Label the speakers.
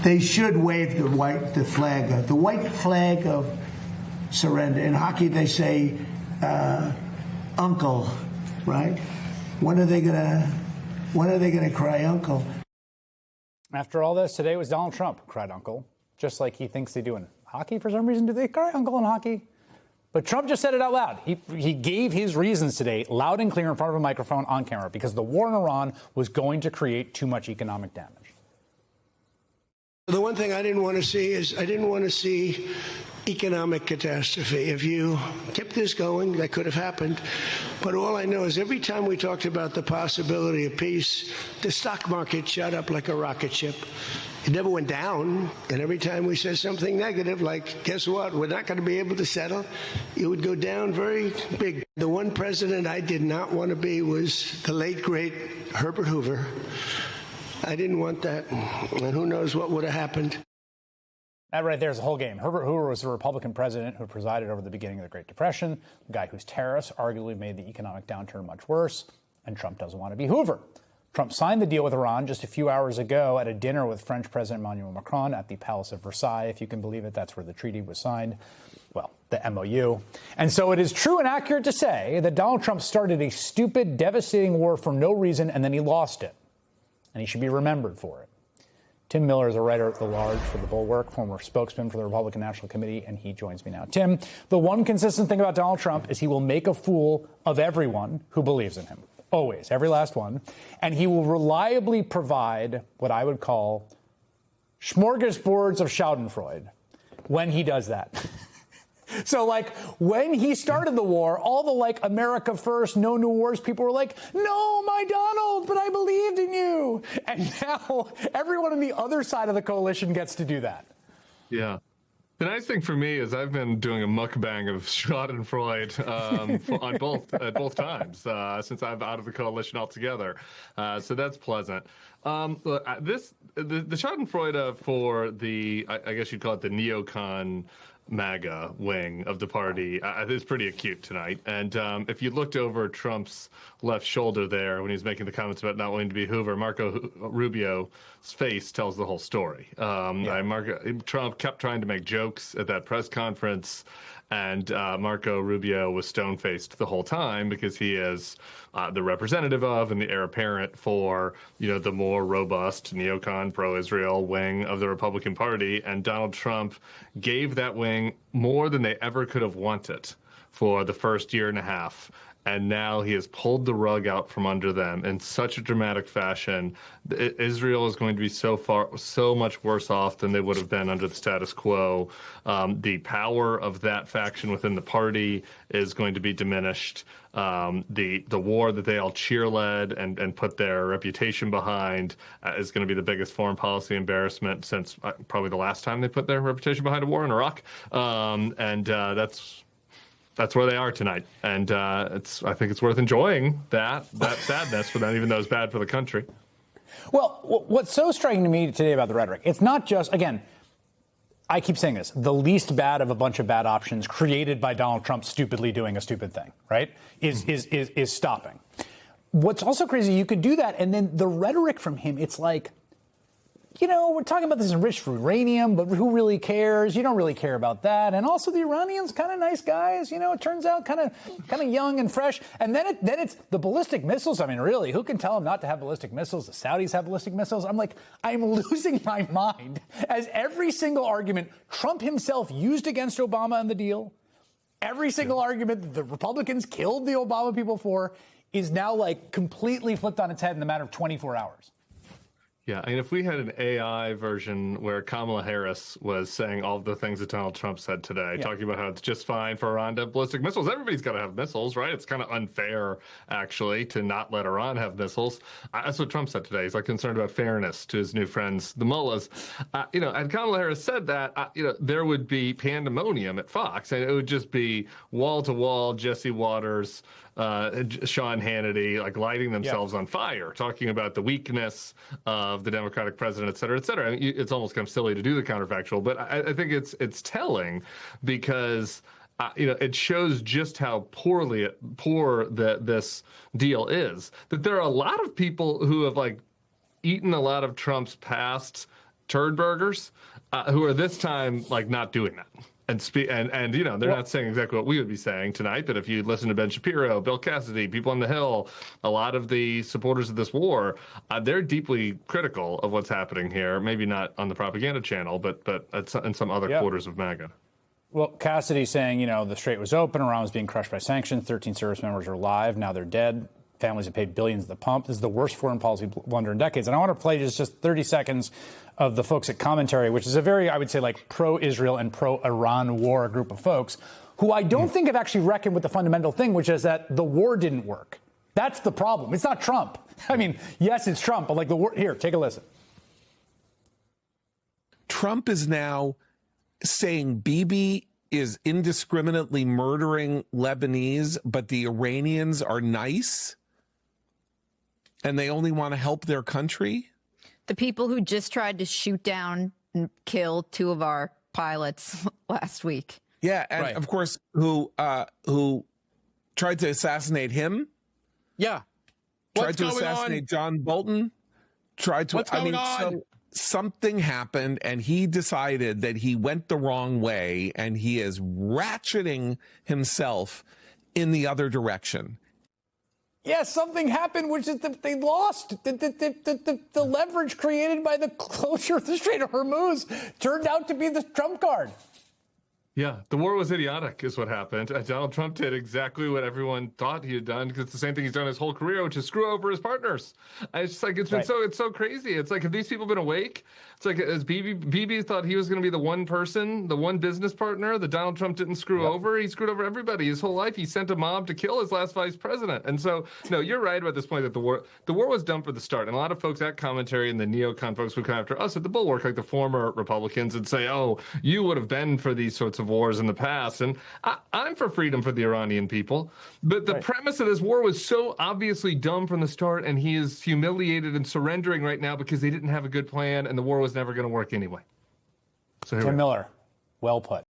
Speaker 1: they should wave the white flag of surrender. In hockey, they say uncle, right? When are they gonna cry uncle?
Speaker 2: After all this, today was Donald Trump who cried uncle, just like he thinks they do in hockey for some reason. Do they cry uncle in hockey? But Trump just said it out loud. He gave his reasons today, loud and clear in front of a microphone on camera, because the war in Iran was going to create too much economic damage.
Speaker 3: The one thing I didn't want to see is economic catastrophe. If you kept this going, that could have happened. But all I know is every time we talked about the possibility of peace, the stock market shot up like a rocket ship. It never went down. And every time we said something negative, like, guess what, we're not going to be able to settle, it would go down very big. The one president I did not want to be was the late, great Herbert Hoover. I didn't want that. And who knows what would have happened.
Speaker 2: That right there is the whole game. Herbert Hoover was the Republican president who presided over the beginning of the Great Depression, the guy whose tariffs arguably made the economic downturn much worse, and Trump doesn't want to be Hoover. Trump signed the deal with Iran just a few hours ago at a dinner with French President Emmanuel Macron at the Palace of Versailles. If you can believe it, that's where the treaty was signed. Well, the MOU. And so it is true and accurate to say that Donald Trump started a stupid, devastating war for no reason, and then he lost it. And he should be remembered for it. Tim Miller is a writer at large for The Bulwark, former spokesman for the Republican National Committee, and he joins me now. Tim, the one consistent thing about Donald Trump is he will make a fool of everyone who believes in him. Always, every last one. And he will reliably provide what I would call smorgasbords of Schadenfreude when he does that. So, like, when he started the war, all the, like, America first, no new wars, people were like, no, my Donald, but I believed in you. And now everyone on the other side of the coalition gets to do that.
Speaker 4: Yeah. The nice thing for me is I've been doing a mukbang of Schadenfreude at both times since I'm out of the coalition altogether. So that's pleasant. The Schadenfreude for the, I guess you'd call it the neocon MAGA wing of the party is pretty acute tonight. And if you looked over Trump's left shoulder there when he was making the comments about not wanting to be Hoover, Marco Rubio's face tells the whole story. Trump kept trying to make jokes at that press conference, and Marco Rubio was stone-faced the whole time because he is the representative of and the heir apparent for, the more robust neocon pro-Israel wing of the Republican Party. And Donald Trump gave that wing more than they ever could have wanted for the first year and a half. And now he has pulled the rug out from under them in such a dramatic fashion. Israel is going to be so much worse off than they would have been under the status quo. The power of that faction within the party is going to be diminished. The war that they all cheer-led and put their reputation behind is going to be the biggest foreign policy embarrassment since probably the last time they put their reputation behind a war in Iraq. That's where they are tonight, and I think it's worth enjoying that sadness for them, even though it's bad for the country.
Speaker 2: Well, what's so striking to me today about the rhetoric, it's not just, again, I keep saying this, the least bad of a bunch of bad options created by Donald Trump stupidly doing a stupid thing, right, is stopping. What's also crazy, you could do that, and then the rhetoric from him, it's like, we're talking about this enriched uranium, but who really cares? You don't really care about that. And also the Iranians, kind of nice guys. It turns out kind of young and fresh. And then it's the ballistic missiles. I mean, really, who can tell them not to have ballistic missiles? The Saudis have ballistic missiles. I'm like, I'm losing my mind as every single argument Trump himself used against Obama and the deal, every single argument that the Republicans killed the Obama people for is now like completely flipped on its head in the matter of 24 hours.
Speaker 4: Yeah, I mean, if we had an AI version where Kamala Harris was saying all the things that Donald Trump said today, talking about how it's just fine for Iran to have ballistic missiles. Everybody's got to have missiles, right? It's kind of unfair, actually, to not let Iran have missiles. That's what Trump said today. He's like concerned about fairness to his new friends, the mullahs. And Kamala Harris said that, there would be pandemonium at Fox, and it would just be wall-to-wall Jesse Waters, Sean Hannity, like lighting themselves on fire, talking about the weakness of the Democratic president, et cetera, et cetera. I mean, it's almost kind of silly to do the counterfactual, but I think it's telling because it shows just how poor this deal is. That there are a lot of people who have like eaten a lot of Trump's past turd burgers, who are this time like not doing that. And you know, they're not saying exactly what we would be saying tonight, but if you listen to Ben Shapiro, Bill Cassidy, people on the Hill, a lot of the supporters of this war, they're deeply critical of what's happening here. Maybe not on the propaganda channel, but in some other quarters of MAGA.
Speaker 2: Well, Cassidy saying, you know, the Strait was open, Iran was being crushed by sanctions, 13 service members are alive, now they're dead. Families have paid billions at the pump. This is the worst foreign policy blunder in decades. And I want to play just 30 seconds of the folks at Commentary, which is a very, I would say, like pro-Israel and pro-Iran war group of folks who I don't think have actually reckoned with the fundamental thing, which is that the war didn't work. That's the problem. It's not Trump. I mean, yes, it's Trump, but like the war. Here, take a listen.
Speaker 5: Trump is now saying Bibi is indiscriminately murdering Lebanese, but the Iranians are nice and they only want to help their country.
Speaker 6: The people who just tried to shoot down and kill 2 of our pilots last week.
Speaker 5: Yeah, and of course, who tried to assassinate him?
Speaker 7: Yeah.
Speaker 5: Tried to assassinate John Bolton? Tried to.
Speaker 7: What's going on?
Speaker 5: So something happened, and he decided that he went the wrong way, and he is ratcheting himself in the other direction.
Speaker 2: Yeah, something happened, which is that they lost. The leverage created by the closure of the Strait of Hormuz turned out to be the trump card.
Speaker 4: Yeah, the war was idiotic is what happened. Donald Trump did exactly what everyone thought he had done, because it's the same thing he's done his whole career, which is screw over his partners. It's just like, it's so crazy. It's like, have these people been awake? It's like, as Bibi thought he was going to be the one person, the one business partner that Donald Trump didn't screw over. He screwed over everybody his whole life. He sent a mob to kill his last vice president. And so, no, you're right about this point that the war was dumb for the start. And a lot of folks at Commentary and the neocon folks would come after us at the Bulwark, like the former Republicans, and say, oh, you would have been for these sorts of wars in the past. And I'm for freedom for the Iranian people. But the premise of this war was so obviously dumb from the start, and he is humiliated and surrendering right now because they didn't have a good plan, and the war was never going to work anyway. So
Speaker 2: Tim Miller, well put.